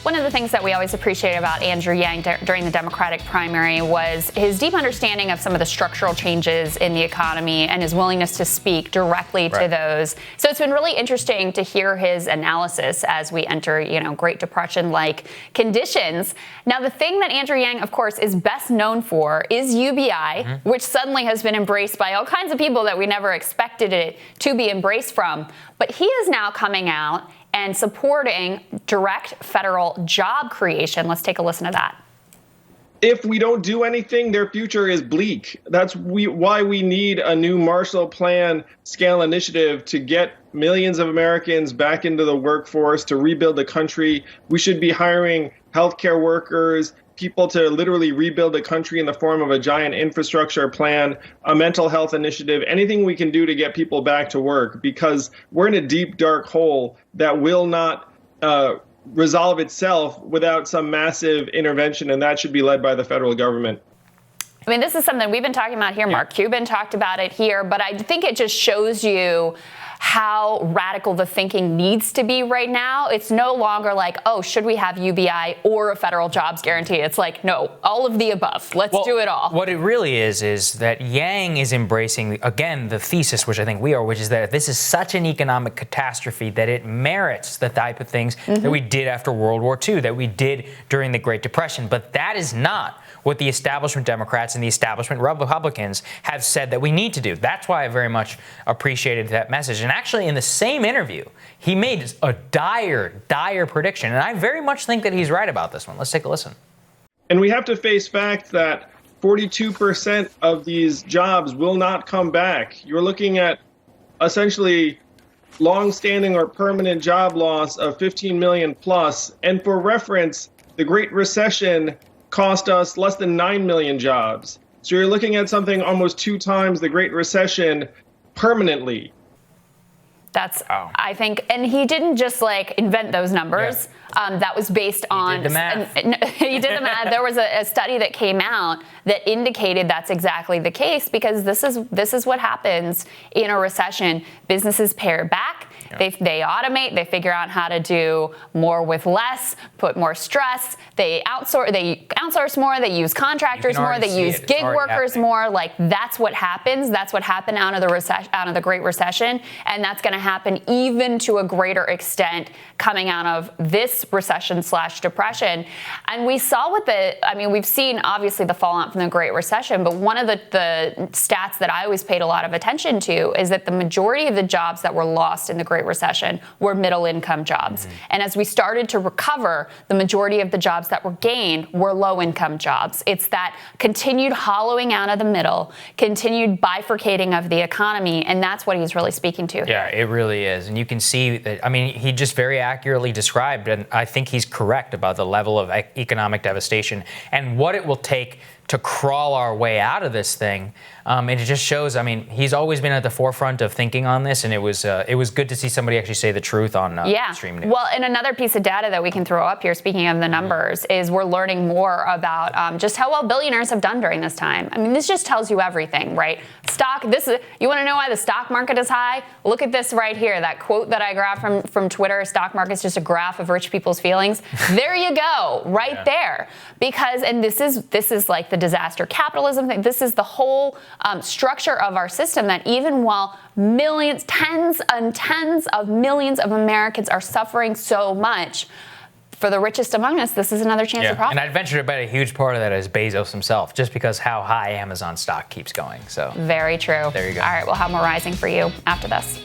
One of the things that we always appreciated about Andrew Yang during the Democratic primary was his deep understanding of some of the structural changes in the economy and his willingness to speak directly to those. So it's been really interesting to hear his analysis as we enter, Great Depression-like conditions. Now, the thing that Andrew Yang, of course, is best known for is UBI, which suddenly has been embraced by all kinds of people that we never expected it to be embraced from. But he is now coming out and supporting direct federal job creation. Let's take a listen to that. If we don't do anything, their future is bleak. That's why we need a new Marshall Plan scale initiative to get millions of Americans back into the workforce, to rebuild the country. We should be hiring healthcare workers, people to literally rebuild the country in the form of a giant infrastructure plan, a mental health initiative, anything we can do to get people back to work, because we're in a deep, dark hole that will not resolve itself without some massive intervention, and that should be led by the federal government. I mean, this is something we've been talking about here. Mark Cuban talked about it here, but I think it just shows you how radical the thinking needs to be right now. It's no longer like, oh, should we have UBI or a federal jobs guarantee? It's like, no, all of the above. Let's do it all. What it really is that Yang is embracing, again, the thesis, which I think we are, which is that this is such an economic catastrophe that it merits the type of things that we did after World War II, that we did during the Great Depression. But that is not what the establishment Democrats and the establishment Republicans have said that we need to do. That's why I very much appreciated that message. And actually, in the same interview, he made a dire prediction. And I very much think that he's right about this one. Let's take a listen. And we have to face fact that 42% of these jobs will not come back. You're looking at essentially long-standing or permanent job loss of 15 million plus. And for reference, the Great Recession cost us less than 9 million jobs. So you're looking at something almost 2 times the Great Recession permanently. That's, I think, and he didn't just invent those numbers. That was based on. He did the math. He did the math. There was a study that came out that indicated that's exactly the case, because this is what happens in a recession. Businesses pare back. They automate. They figure out how to do more with less. Put more stress. They outsource more. They use contractors more. They use gig workers more. That's what happens. That's what happened out of the Great Recession, and that's going to happen even to a greater extent coming out of this recession/depression. And we saw we've seen obviously the fallout from the Great Recession, but one of the stats that I always paid a lot of attention to is that the majority of the jobs that were lost in the Great Recession were middle income jobs. And as we started to recover, the majority of the jobs that were gained were low income jobs. It's that continued hollowing out of the middle, continued bifurcating of the economy, and that's what he's really speaking to. Yeah, it really is. And you can see that, he just very accurately described, and I think he's correct about the level of economic devastation and what it will take to crawl our way out of this thing. And it just shows, he's always been at the forefront of thinking on this, and it was good to see somebody actually say the truth on stream news. Well, and another piece of data that we can throw up here, speaking of the numbers, is we're learning more about just how well billionaires have done during this time. This just tells you everything, right? You want to know why the stock market is high? Look at this right here, that quote that I grabbed from Twitter, stock market's just a graph of rich people's feelings. There you go, right there. Because, and this is like the disaster capitalism thing. This is the whole structure of our system, that even while millions, tens and tens of millions of Americans are suffering so much, for the richest among us, this is another chance to profit. And I'd venture to bet a huge part of that is Bezos himself, just because how high Amazon stock keeps going. So very true. There you go. All right, we'll have more rising for you after this.